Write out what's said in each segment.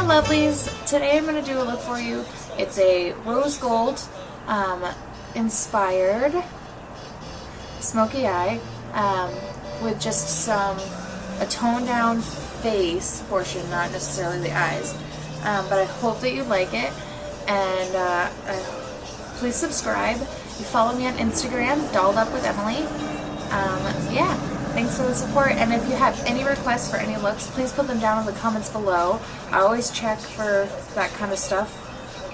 lovelies, today I'm going to do a look for you. It's a rose gold inspired smoky eye with just a toned down face portion, not necessarily the eyes, but I hope that you like it, and please subscribe. You follow me on Instagram, Dolled Up with Emily. Yeah, thanks for the support, and if you have any requests for any looks, please put them down in the comments below. I always check for that kind of stuff.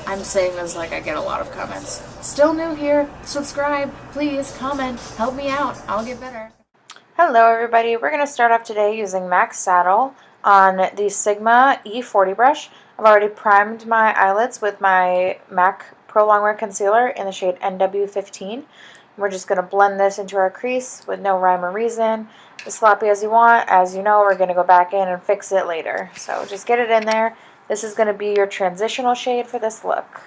I'm saying this like I get a lot of comments. Still new here, subscribe, please, comment, help me out, I'll get better. Hello everybody, we're going to start off today using MAC Saddle on the Sigma E40 brush. I've already primed my eyelids with my MAC Pro Longwear Concealer in the shade NW15. We're just going to blend this into our crease with no rhyme or reason, as sloppy as you want. As you know, we're going to go back in and fix it later. So just get it in there. This is going to be your transitional shade for this look.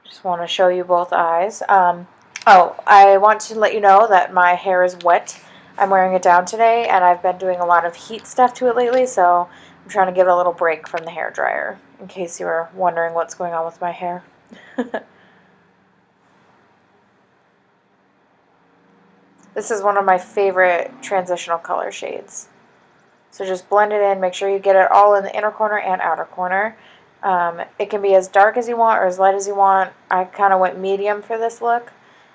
Just want to show you both eyes. Oh, I want to let you know that my hair is wet. I'm wearing it down today, and I've been doing a lot of heat stuff to it lately, so I'm trying to give it a little break from the hair dryer, in case you were wondering what's going on with my hair. This is one of my favorite transitional color shades. So just blend it in, make sure you get it all in the inner corner and outer corner. It can be as dark as you want or as light as you want. I kind of went medium for this look.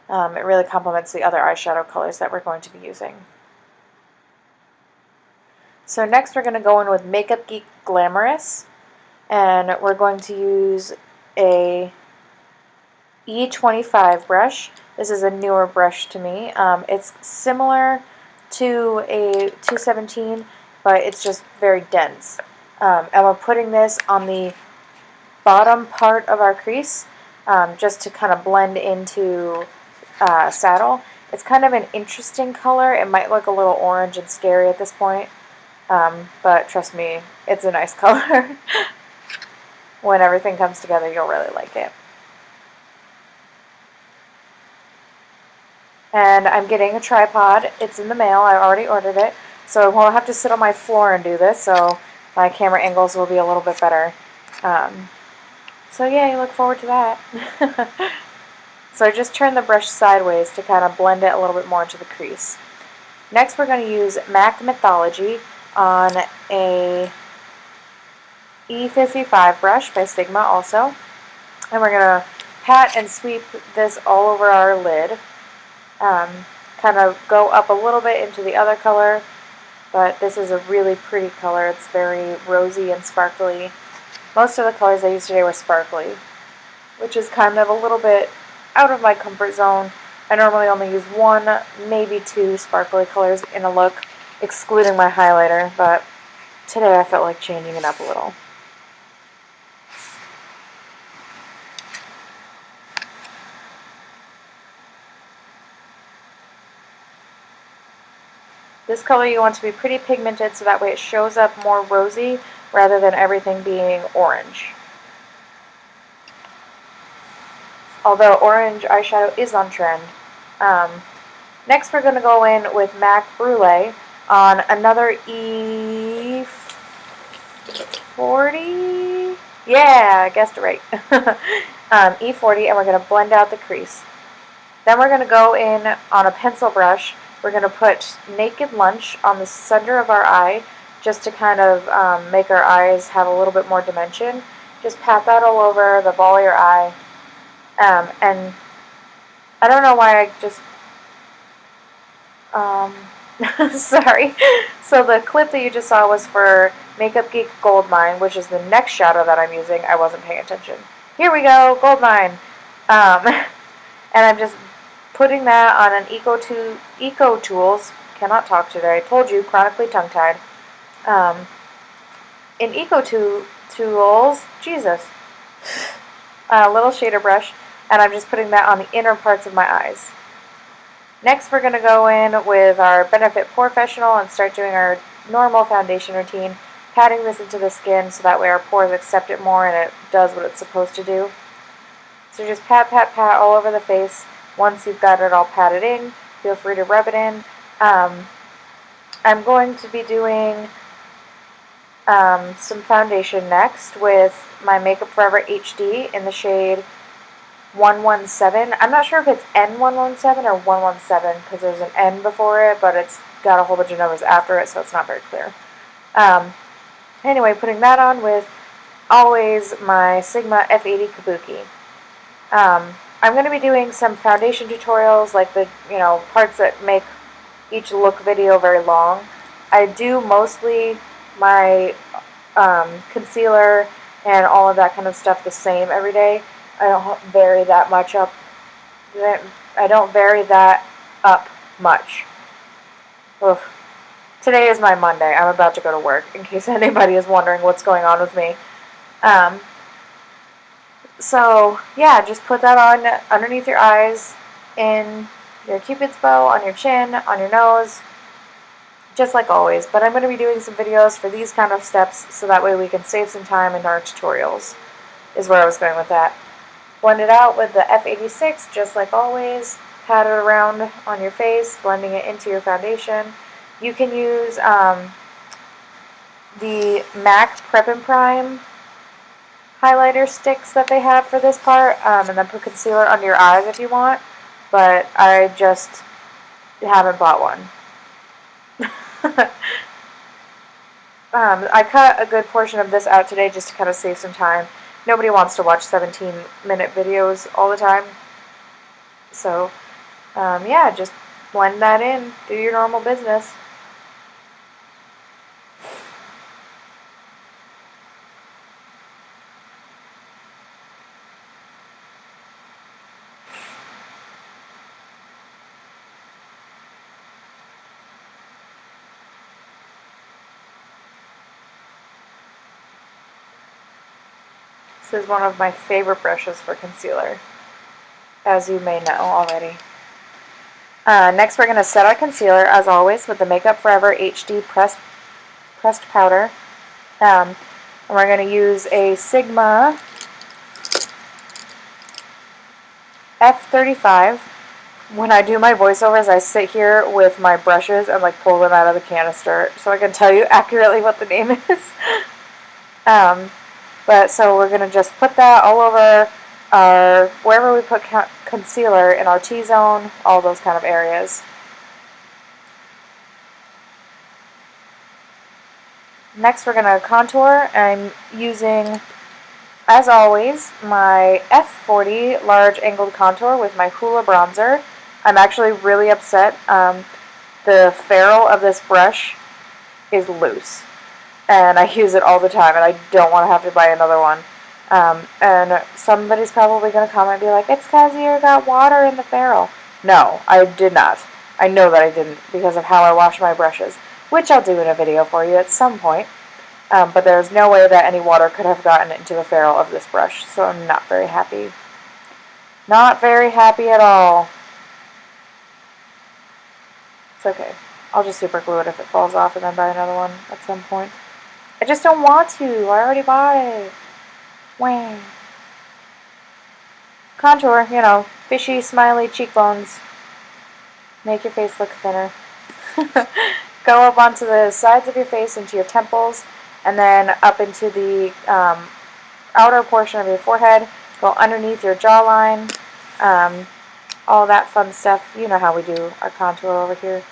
It really complements the other eyeshadow colors that we're going to be using. So next we're going to go in with Makeup Geek Glamorous, and we're going to use a E25 brush. This is a newer brush to me. It's similar to a 217, but it's just very dense. And we're putting this on the bottom part of our crease just to kind of blend into Saddle. It's kind of an interesting color. It might look a little orange and scary at this point, but trust me, it's a nice color. When everything comes together, you'll really like it. And I'm getting a tripod. It's in the mail. I already ordered it. So I won't have to sit on my floor and do this, so my camera angles will be a little bit better. So yeah, I look forward to that. So I just turn the brush sideways to kind of blend it a little bit more into the crease. Next we're going to use MAC Mythology on a E55 brush by Sigma also. And we're going to pat and sweep this all over our lid. Kind of go up a little bit into the other color, but this is a really pretty color. It's very rosy and sparkly. Most of the colors I used today were sparkly, which is kind of a little bit out of my comfort zone. I normally only use one, maybe two sparkly colors in a look, excluding my highlighter, but today I felt like changing it up a little. This color you want to be pretty pigmented so that way it shows up more rosy rather than everything being orange. Although orange eyeshadow is on trend. Next we're going to go in with MAC Brule on another E40. Yeah, I guessed it right. E40, and we're going to blend out the crease. Then we're going to go in on a pencil brush. We're going to put Naked Lunch on the center of our eye just to kind of make our eyes have a little bit more dimension. Just pat that all over the ball of your eye. And I don't know why I just... sorry. So the clip that you just saw was for Makeup Geek Goldmine, which is the next shadow that I'm using. I wasn't paying attention. Here we go, Goldmine. And I'm just putting that on an Eco Tools, cannot talk today, I told you, chronically tongue-tied. In Eco Tools, Jesus, a little shader brush, and I'm just putting that on the inner parts of my eyes. Next we're going to go in with our Benefit POREfessional and start doing our normal foundation routine, patting this into the skin so that way our pores accept it more and it does what it's supposed to do. So just pat, pat, pat all over the face. Once you've got it all patted in, feel free to rub it in. I'm going to be doing some foundation next with my Makeup Forever HD in the shade 117. I'm not sure if it's N117 or 117 because there's an N before it, but it's got a whole bunch of numbers after it, so it's not very clear. Anyway, putting that on with always my Sigma F80 Kabuki. I'm going to be doing some foundation tutorials, like the parts that make each look video very long. I do mostly my concealer and all of that kind of stuff the same every day. I don't vary that much up. I don't vary that up much. Ugh. Today is my Monday. I'm about to go to work, in case anybody is wondering what's going on with me. So, yeah, just put that on underneath your eyes, in your Cupid's bow, on your chin, on your nose, just like always. But I'm going to be doing some videos for these kind of steps, so that way we can save some time in our tutorials, is where I was going with that. Blend it out with the F86, just like always. Pat it around on your face, blending it into your foundation. You can use the MAC Prep and Prime highlighter sticks that they have for this part, and then put concealer under your eyes if you want, but I just haven't bought one. I cut a good portion of this out today just to kind of save some time. Nobody wants to watch 17-minute videos all the time. So, yeah, just blend that in. Do your normal business. This is one of my favorite brushes for concealer, as you may know already. Next, we're going to set our concealer, as always, with the Makeup Forever HD pressed powder. And we're going to use a Sigma F35. When I do my voiceovers, I sit here with my brushes and pull them out of the canister so I can tell you accurately what the name is. So we're going to just put that all over wherever we put concealer, in our T-zone, all those kind of areas. Next, we're going to contour. I'm using, as always, my F40 large angled contour with my Hoola bronzer. I'm actually really upset. The ferrule of this brush is loose, and I use it all the time, and I don't want to have to buy another one. And somebody's probably going to comment and be like, it's because you got water in the ferrule. No, I did not. I know that I didn't, because of how I wash my brushes, which I'll do in a video for you at some point. But there's no way that any water could have gotten into the ferrule of this brush, so I'm not very happy. Not very happy at all. It's okay. I'll just super glue it if it falls off and then buy another one at some point. I just don't want to. I already bought it. Wang. Contour, fishy, smiley cheekbones. Make your face look thinner. Go up onto the sides of your face, into your temples, and then up into the outer portion of your forehead. Go underneath your jawline. All that fun stuff. You know how we do our contour over here.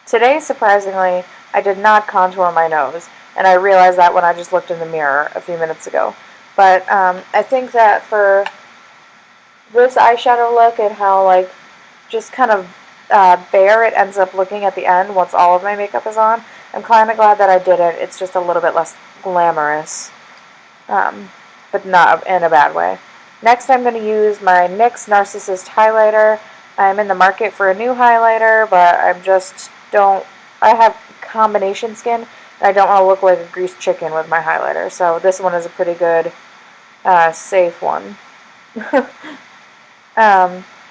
Today, surprisingly, I did not contour my nose, and I realized that when I just looked in the mirror a few minutes ago. But I think that for this eyeshadow look and how just kind of bare it ends up looking at the end once all of my makeup is on, I'm kind of glad that I did it. It's just a little bit less glamorous, but not in a bad way. Next, I'm going to use my NYX Narcissist highlighter. I'm in the market for a new highlighter, but I have combination skin, and I don't want to look like a greased chicken with my highlighter, so this one is a pretty good, safe one.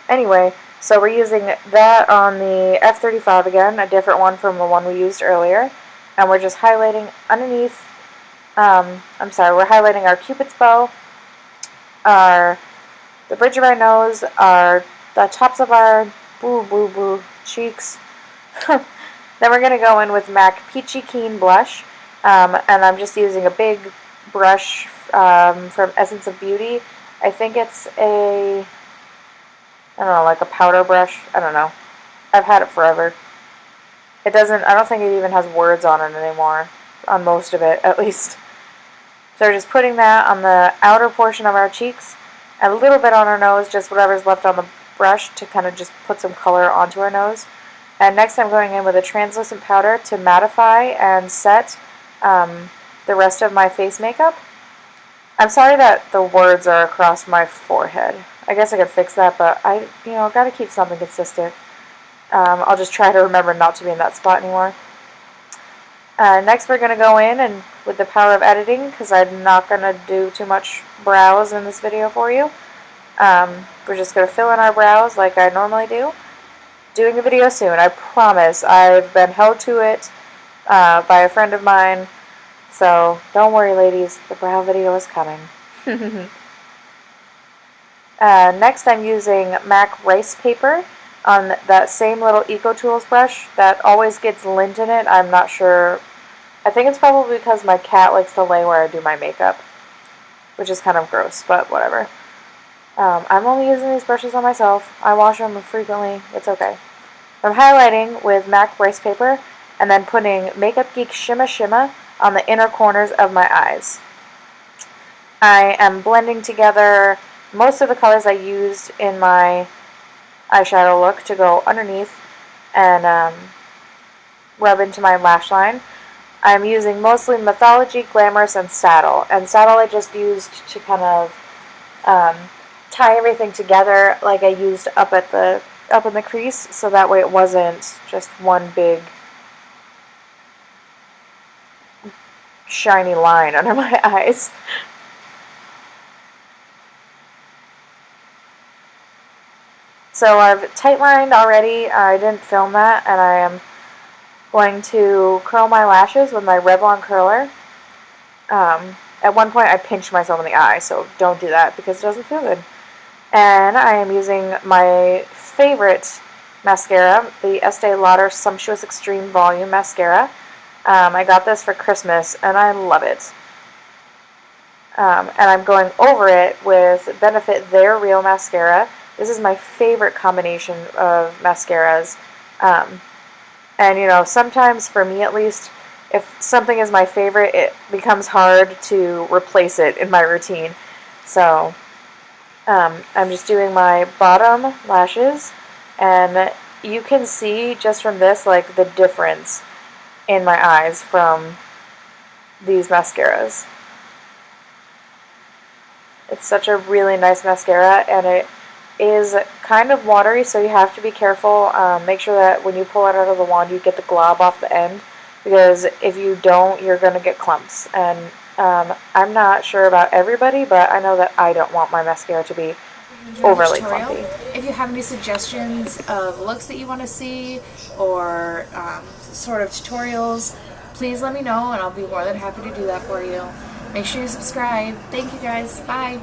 Anyway, so we're using that on the F35 again, a different one from the one we used earlier, and we're just highlighting underneath, we're highlighting our Cupid's bow, our the bridge of our nose, the tops of our cheeks. Then we're going to go in with MAC Peachykeen Blush, and I'm just using a big brush from Essence of Beauty. I think it's I don't know, like a powder brush. I don't know. I've had it forever. I don't think it even has words on it anymore, on most of it, at least. So we're just putting that on the outer portion of our cheeks, and a little bit on our nose, just whatever's left on the brush to kind of just put some color onto our nose. And next I'm going in with a translucent powder to mattify and set the rest of my face makeup. I'm sorry that the words are across my forehead. I guess I could fix that, but I gotta keep something consistent. I'll just try to remember not to be in that spot anymore. Next we're going to go in and with the power of editing, because I'm not going to do too much brows in this video for you. We're just going to fill in our brows like I normally do. Doing a video soon, I promise. I've been held to it by a friend of mine, so don't worry ladies, the brow video is coming. Next I'm using MAC Rice Paper on that same little Eco Tools brush that always gets lint in it. I'm not sure. I think it's probably because my cat likes to lay where I do my makeup, which is kind of gross, but whatever. I'm only using these brushes on myself. I wash them frequently. It's okay. I'm highlighting with MAC Rice Paper and then putting Makeup Geek Shimma Shimma on the inner corners of my eyes. I am blending together most of the colors I used in my eyeshadow look to go underneath and rub into my lash line. I'm using mostly Mythology, Glamorous, and Saddle. And Saddle I just used to kind of tie everything together like I used up in the crease, so that way it wasn't just one big shiny line under my eyes. So I've tight lined already. I didn't film that, and I am going to curl my lashes with my Revlon curler. At one point I pinched myself in the eye, so don't do that because it doesn't feel good. And I am using my favorite mascara, the Estee Lauder Sumptuous Extreme Volume Mascara. I got this for Christmas, and I love it. And I'm going over it with Benefit Their Real Mascara. This is my favorite combination of mascaras. And, sometimes, for me at least, if something is my favorite, it becomes hard to replace it in my routine. So, I'm just doing my bottom lashes, and you can see just from this, like, the difference in my eyes from these mascaras. It's such a really nice mascara, and it is kind of watery, so you have to be careful. Make sure that when you pull it out of the wand, you get the glob off the end, because if you don't, you're going to get clumps. And I'm not sure about everybody, but I know that I don't want my mascara to be overly clumpy. If you have any suggestions of looks that you want to see, or sort of tutorials, please let me know, and I'll be more than happy to do that for you. Make sure you subscribe. Thank you guys. Bye.